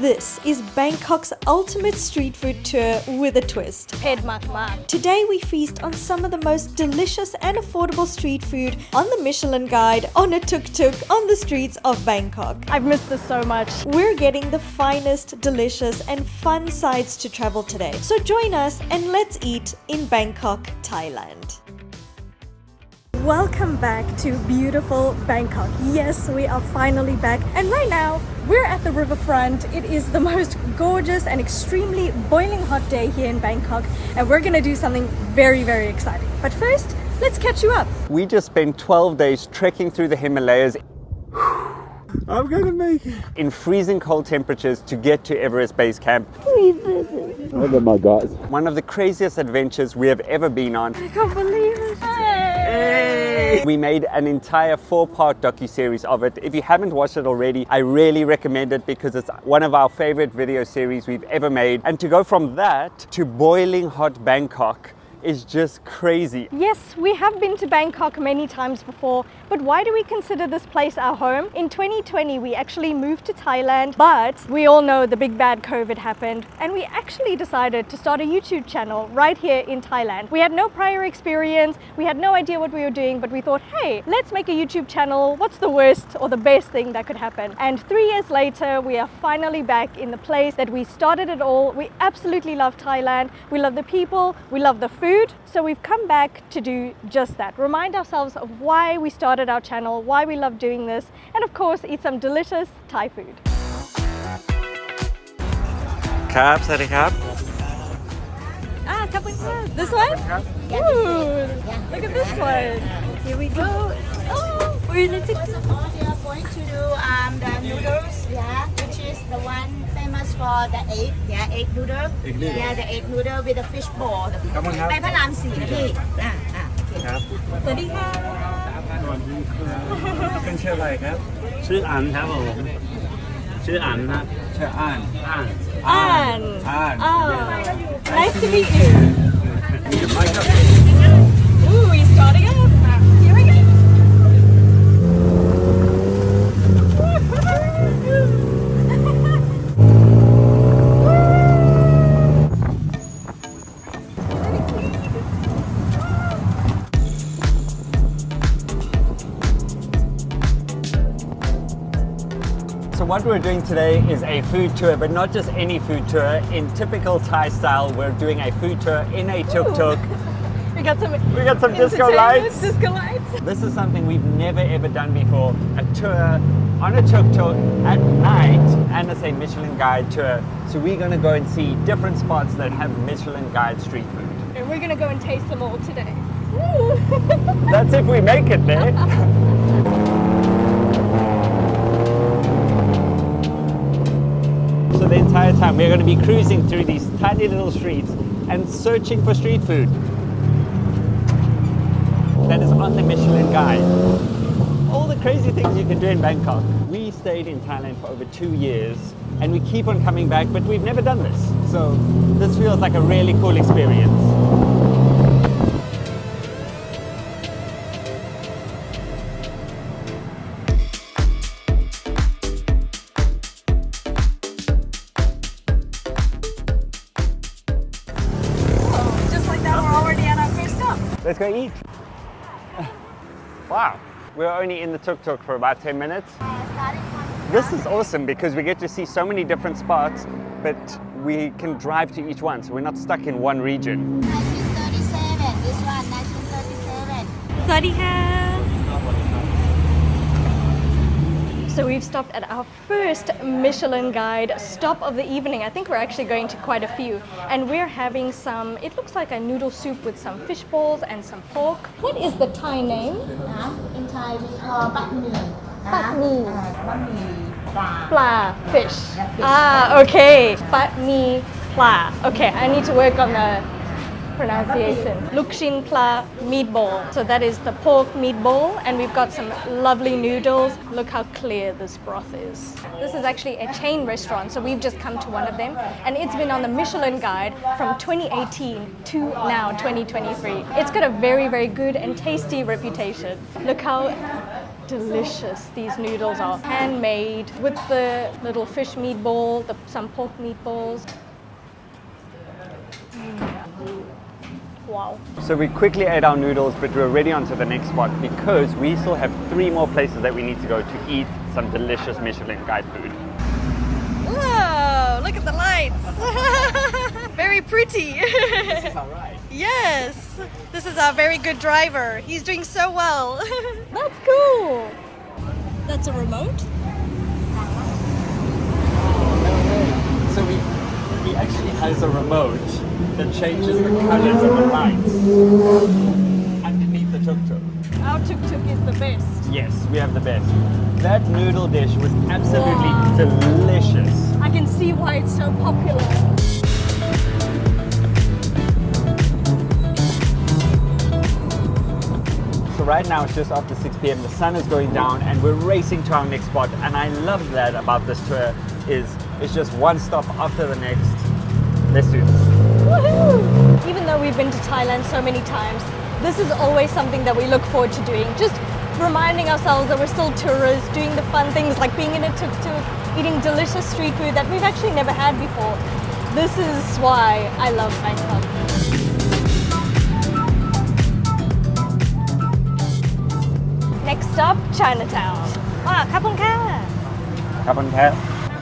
This is Bangkok's ultimate street food tour with a twist. Paid mark. Today we feast on some of the most delicious and affordable street food on the Michelin Guide on a tuk-tuk on the streets of Bangkok. I've missed this so much. We're getting the finest, delicious and fun sights to travel today. So join us and let's eat in Bangkok, Thailand. Welcome back to beautiful Bangkok. Yes, we are finally back, and right now we're at the riverfront. It is the most gorgeous and extremely boiling hot day here in Bangkok, and we're gonna do something very, very exciting. But first, let's catch you up. We just spent 12 days trekking through the Himalayas. I'm gonna make it. In freezing cold temperatures to get to Everest Base Camp. Oh my God. One of the craziest adventures we have ever been on. I can't believe it. Hey! We made an entire 4-part docu-series of it. If you haven't watched it already, I really recommend it because it's one of our favorite video series we've ever made. And to go from that to boiling hot Bangkok is just crazy. Yes, we have been to Bangkok many times before, but why do we consider this place our home? In 2020, we actually moved to Thailand, but we all know the big bad COVID happened, and we actually decided to start a YouTube channel right here in Thailand. We had no prior experience, we had no idea what we were doing, but we thought, hey, let's make a YouTube channel. What's the worst or the best thing that could happen? And 3 years later, we are finally back in the place that we started it all. We absolutely love Thailand. We love the people, we love the food. So we've come back to do just that. Remind ourselves of why we started our channel, why we love doing this, and of course eat some delicious Thai food. ครับ สวัสดีครับ This one? Ooh, look at this one. Here we go. Oh, we're in First of all, we are going to do the noodles, which is the one famous for the egg, egg noodle. The egg noodle with the fish ball. ไปพระราม4นะพี่ครับ สวัสดีค่ะ เป็นชื่ออะไรครับ ชื่ออันครับผมชื่ออันนะชื่ออัน Ann. Ann. Oh, nice to meet you. Ooh, we're starting up. Here we go. So what we're doing today is a food tour, but not just any food tour. In typical Thai style, we're doing a food tour in a tuk-tuk. We got some disco lights. Disco lights. This is something we've never ever done before. A tour on a tuk-tuk at night, and it's a Michelin Guide tour. So we're going to go and see different spots that have Michelin Guide street food. And we're gonna go and taste them all today. That's if we make it there. So the entire time we're going to be cruising through these tiny little streets and searching for street food that is on the Michelin Guide. All the crazy things you can do in Bangkok. We stayed in Thailand for over 2 years and we keep on coming back, but we've never done this. So this feels like a really cool experience. Let's go eat. Wow, we're only in the tuk-tuk for about 10 minutes. This is awesome because we get to see so many different spots, but we can drive to each one, so we're not stuck in one region. 1937, this one 1937. สวัสดีค่ะ So we've stopped at our first Michelin Guide stop of the evening. I think we're actually going to quite a few. And we're having some, it looks like a noodle soup with some fish balls and some pork. What is the Thai name? In Thai we call bak mi. Bak mi. Bak mi. Pla, fish. Ah, okay. Bak mi, pla. Okay, I need to work on the pronunciation. Lukshin pla meatball. So that is the pork meatball, and we've got some lovely noodles. Look how clear this broth is. This is actually a chain restaurant, so we've just come to one of them, and it's been on the Michelin Guide from 2018 to now 2023. It's got a very, very good and tasty reputation. Look how delicious these noodles are. Handmade with the little fish meatball, some pork meatballs. Wow. So we quickly ate our noodles, but we're already on to the next spot because we still have 3 more places that we need to go to eat some delicious Michelin guide food. Whoa, look at the lights. Very pretty. This is alright. Yes, this is our very good driver. He's doing so well. That's cool. That's a remote? So he actually has a remote that changes the colors of the lights underneath the tuk-tuk. Our tuk-tuk is the best. Yes, we have the best. That noodle dish was absolutely delicious. I can see why it's so popular. So right now it's just after 6 p.m. The sun is going down and we're racing to our next spot. And I love that about this tour is it's just one stop after the next. Let's do this. Woohoo! Even though we've been to Thailand so many times, this is always something that we look forward to doing. Just reminding ourselves that we're still tourists, doing the fun things like being in a tuk-tuk, eating delicious street food that we've actually never had before. This is why I love Bangkok. Next stop, Chinatown. Wow, kapong ka. Come on, Kat.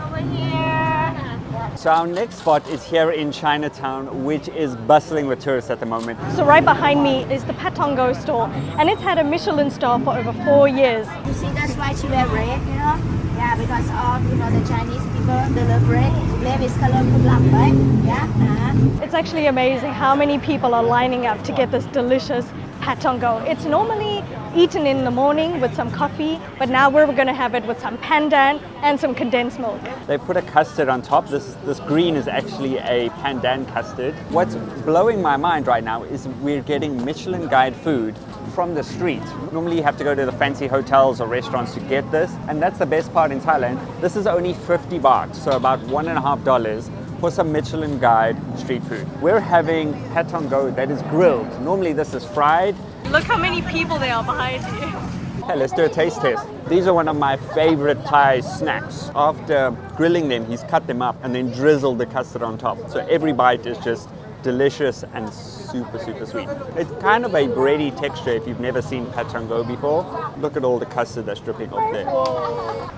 Over here. So our next spot is here in Chinatown, which is bustling with tourists at the moment. So right behind me is the Patongo store, and it's had a Michelin star for over 4 years. You see, that's why she wear red, you know? Yeah, because all, the Chinese people, they love red. Red is color of love, right? Yeah. It's actually amazing how many people are lining up to get this delicious Patongo. It's normally eaten in the morning with some coffee, but now we're going to have it with some pandan and some condensed milk. They put a custard on top. This green is actually a pandan custard. What's blowing my mind right now is we're getting Michelin guide food from the street. Normally you have to go to the fancy hotels or restaurants to get this, and that's the best part in Thailand. This is only 50 baht, so about $1.50 for some Michelin guide street food. We're having patongo that is grilled. Normally this is fried. Look how many people there are behind you. Hey, let's do a taste test. These are one of my favorite Thai snacks. After grilling them, he's cut them up and then drizzled the custard on top. So every bite is just delicious and super, super sweet. It's kind of a bready texture if you've never seen patongo before. Look at all the custard that's dripping off there.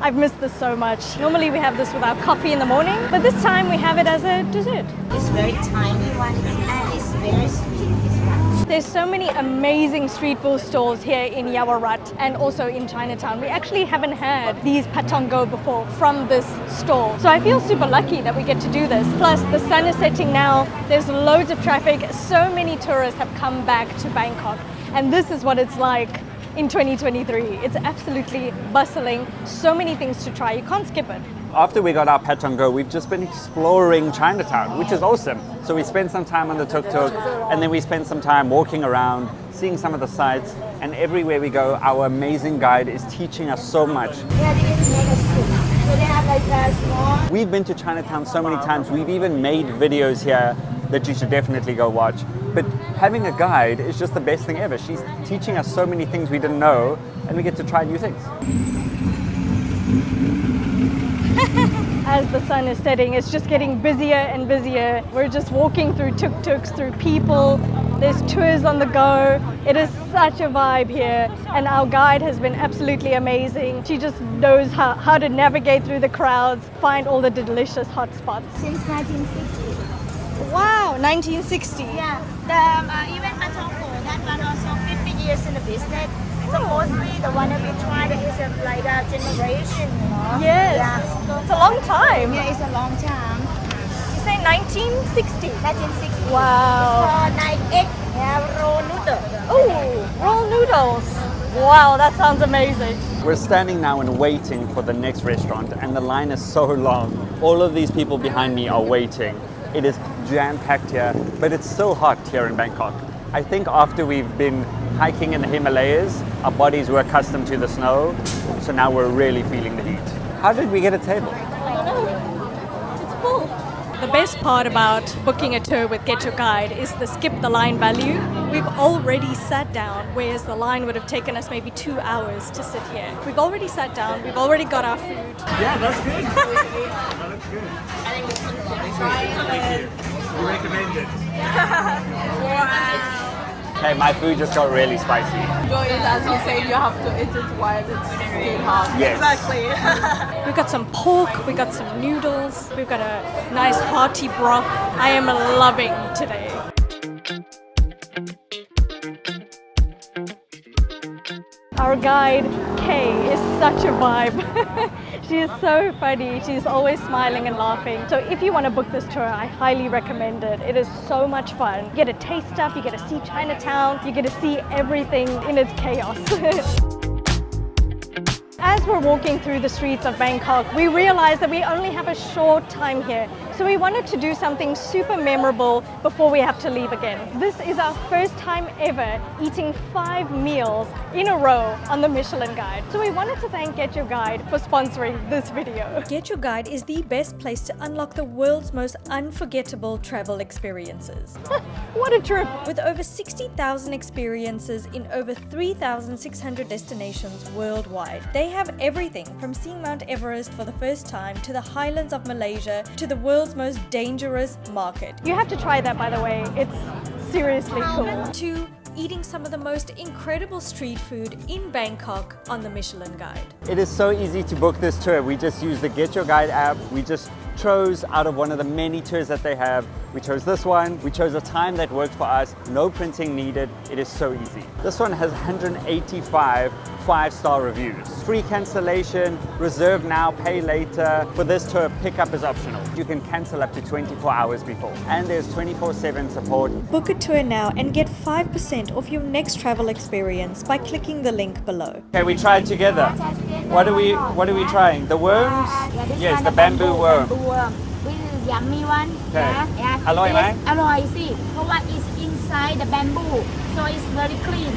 I've missed this so much. Normally we have this with our coffee in the morning, but this time we have it as a dessert. It's very tiny one and it's very sweet. There's so many amazing street food stalls here in Yawarat and also in Chinatown. We actually haven't had these patongo before from this stall. So I feel super lucky that we get to do this. Plus the sun is setting now. There's loads of traffic. So many tourists have come back to Bangkok. And this is what it's like in 2023. It's absolutely bustling. So many things to try. You can't skip it. After we got our patongo, we've just been exploring Chinatown, which is awesome. So we spent some time on the tuk-tuk, and then we spent some time walking around, seeing some of the sights, and everywhere we go, our amazing guide is teaching us so much. Yeah, they just make a soup. So they have like a small. We've been to Chinatown so many times, we've even made videos here that you should definitely go watch. But having a guide is just the best thing ever. She's teaching us so many things we didn't know, and we get to try new things. As the sun is setting, it's just getting busier and busier. We're just walking through tuk-tuks, through people. There's tours on the go. It is such a vibe here. And our guide has been absolutely amazing. She just knows how to navigate through the crowds, find all the delicious hot spots. Since 1960. Wow, 1960. Yeah, even Patongo, that one also 50 years in the business. Supposedly the one that we tried is like a generation, you know? Yes, Yeah. it's a long time. Yeah, it's a long time. You say 1960? 1960. Wow. For night egg, yeah, roll noodle. Oh, roll noodles. Wow, that sounds amazing. We're standing now and waiting for the next restaurant, and the line is so long. All of these people behind me are waiting. It is jam-packed here, but it's still hot here in Bangkok. I think after we've been hiking in the Himalayas, our bodies were accustomed to the snow, so now we're really feeling the heat. How did we get a table? I don't know. It's full. The best part about booking a tour with Get Your Guide is the skip the line value. We've already sat down, whereas the line would have taken us maybe 2 hours to sit here. We've already sat down, we've already got our food. Yeah, that's good. That looks good. Thank you. We recommend it. Okay, my food just got really spicy. Enjoy it, as you say, you have to eat it while it's still hot. Yes. We've got some pork, we've got some noodles, we've got a nice hearty broth. I am loving today. Our guide, Kay, is such a vibe. She is so funny. She's always smiling and laughing. So if you want to book this tour, I highly recommend it. It is so much fun. You get to taste stuff, you get to see Chinatown, you get to see everything in its chaos. As we're walking through the streets of Bangkok, we realized that we only have a short time here. So we wanted to do something super memorable before we have to leave again. This is our first time ever eating 5 meals in a row on the Michelin Guide. So we wanted to thank Get Your Guide for sponsoring this video. Get Your Guide is the best place to unlock the world's most unforgettable travel experiences. What a trip! With over 60,000 experiences in over 3,600 destinations worldwide, they have everything from seeing Mount Everest for the first time to the highlands of Malaysia to the world's most dangerous market. You have to try that, by the way. It's seriously cool. To eating some of the most incredible street food in Bangkok on the Michelin Guide. It is so easy to book this tour. We just use the Get Your Guide app. We just chose out of one of the many tours that they have. We chose this one. We chose a time that worked for us. No printing needed. It is so easy. This one has 185 5-star reviews. Free cancellation, reserve now, pay later. For this tour, pickup is optional. You can cancel up to 24 hours before. And there's 24/7 support. Book a tour now and get 5% off your next travel experience by clicking the link below. Okay, we tried together. What are we trying? The worms? Yes, the bamboo worm. This is yummy one. Okay. Yeah. อร่อยไหม? อร่อยสิ เพราะว่า it's inside the bamboo, so it's very clean.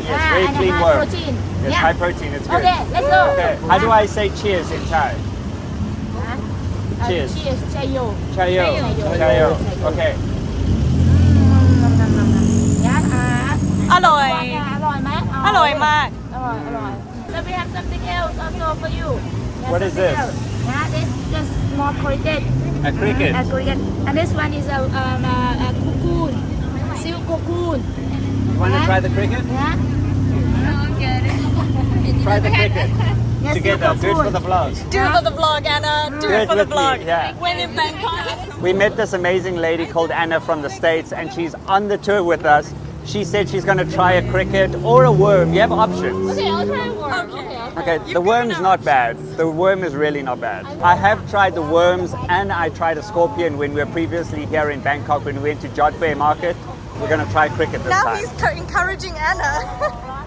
Yes, very and clean high worm. protein. Yes, Yeah. high protein, it's good. Okay, let's go. Okay, how do I say cheers in Thai? Cheers. Cheers. Chayo. Chayo. Chayo. Okay. อร่อยอร่อยไหม อร่อยมาก อร่อย So we have something else also for you. What is this? Yeah, this small cricket. A cricket. A cricket. And this one is a cocoon. Silk cocoon. You want to try the cricket? Yeah. Try the cricket. Yes, Together, silk do it for cocoon. the vlog. Do it for the vlog, Anna. Do Do it it for the with me, vlog. yeah. When in Bangkok. We met this amazing lady called Anna from the States, and she's on the tour with us. She said she's going to try a cricket or a worm. You have options. Okay, I'll try worm. Okay, the worm's not bad. The worm is really not bad. I have tried the worms and I tried a scorpion when we were previously here in Bangkok when we went to Jot Fair Market. We're going to try cricket this Now time. he's encouraging Anna.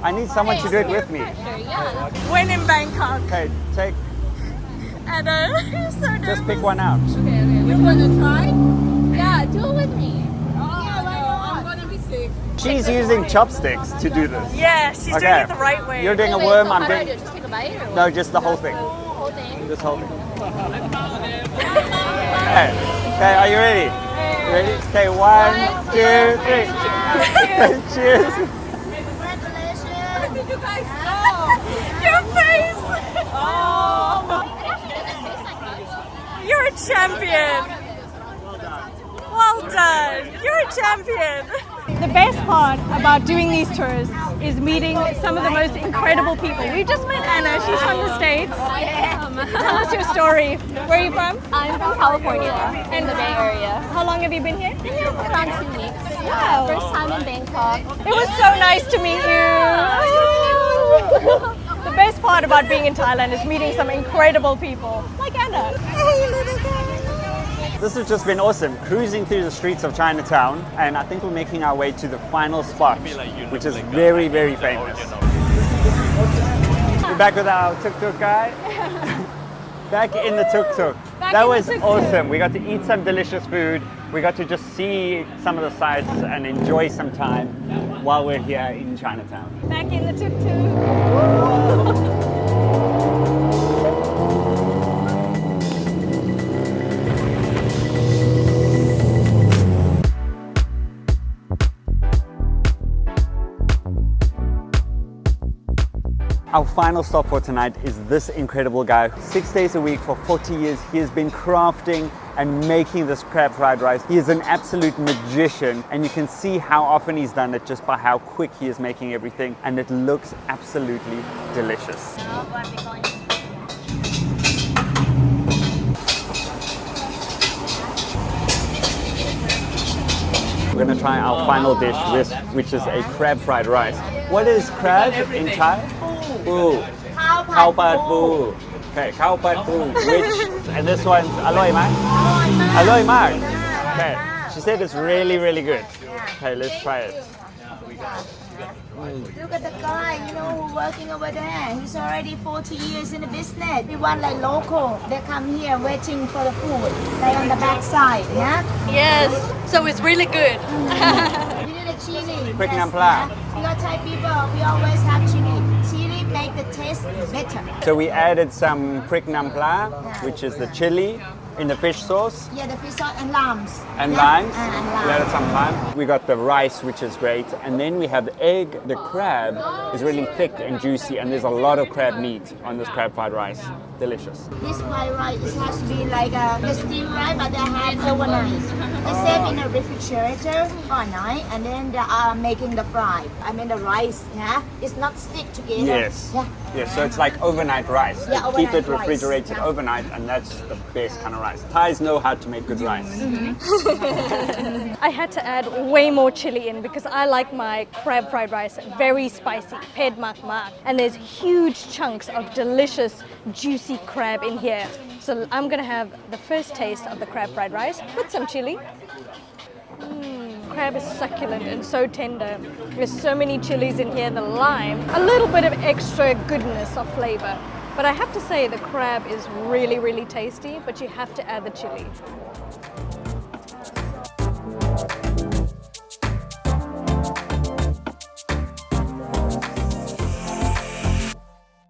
I need someone to do it with me. When in Bangkok. Okay, take, Anna, you're so nervous. just pick one out. You want to try? Yeah, do it with me. I'm gonna be sick. She's using chopsticks to do this. Yeah, she's doing it the right way. You're doing a worm, I'm doing... Just take a bite or No, just the whole thing. whole thing? This whole thing. Okay, okay, are you ready? You ready? Okay, 1, 2, 3. Cheers. Congratulations. Did you guys know? Your face! You're a champion! Well done! You're a champion! The best part about doing these tours is meeting some of the most incredible people. We just met Anna, she's from the States. Tell us your story. Where are you from? I'm from California, in the Bay Area. How long have you been here? Around 2 weeks. Wow. First time in Bangkok. It was so nice to meet you. The best part about being in Thailand is meeting some incredible people, like Anna. This has just been awesome, cruising through the streets of Chinatown, and I think we're making our way to the final spot, which is very, very famous. We're back with our tuk-tuk guy. Back in the tuk-tuk. That was awesome. We got to eat some delicious food. We got to just see some of the sights and enjoy some time while we're here in Chinatown. Back in the tuk-tuk. Our final stop for tonight is this incredible guy. 6 days a week for 40 years, he has been crafting and making this crab fried rice. He is an absolute magician, and you can see how often he's done it just by how quick he is making everything, and it looks absolutely delicious. We're gonna try our final dish, which is a crab fried rice. What is crab in Thai? Poo. Khao pad poo. Okay, khao pad poo. And this one's aloy mak? Aloy mak. Okay, she said it's really, really good. Okay, let's try it. Look at the guy, who's working over there. He's already 40 years in the business. We want like local. They come here waiting for the food, like on the back side, yeah? Yes, so it's really good. You need a chili. Quick nampla. Because Thai people, we always have chili. Chili make the taste better. So we added some prick nampla, which is the chili in the fish sauce. Yeah, the fish sauce and limes. And Yeah? limes. And We added limes. some lime. We got the rice, which is great. And then we have the egg. The crab is really thick and juicy, and there's a lot of crab meat on this crab fried rice. Delicious. This fried rice, it has to be like the steamed rice, but they have overnight. They save in a refrigerator for a night, and then they are making the fry. I mean the rice, yeah? It's not stick together. Yes. Yeah. Yes, so it's like overnight rice. Yeah, Keep overnight it rice. refrigerated Yeah. overnight, and that's the best kind of rice. Thais know how to make good rice. I had to add way more chili in because I like my crab fried rice very spicy, ped mak mak. And there's huge chunks of delicious, juicy crab in here. So I'm gonna have the first taste of the crab fried rice with some chili. Crab is succulent and so tender. There's so many chilies in here, the lime, a little bit of extra goodness of flavor. But I have to say the crab is really, really tasty, but you have to add the chili.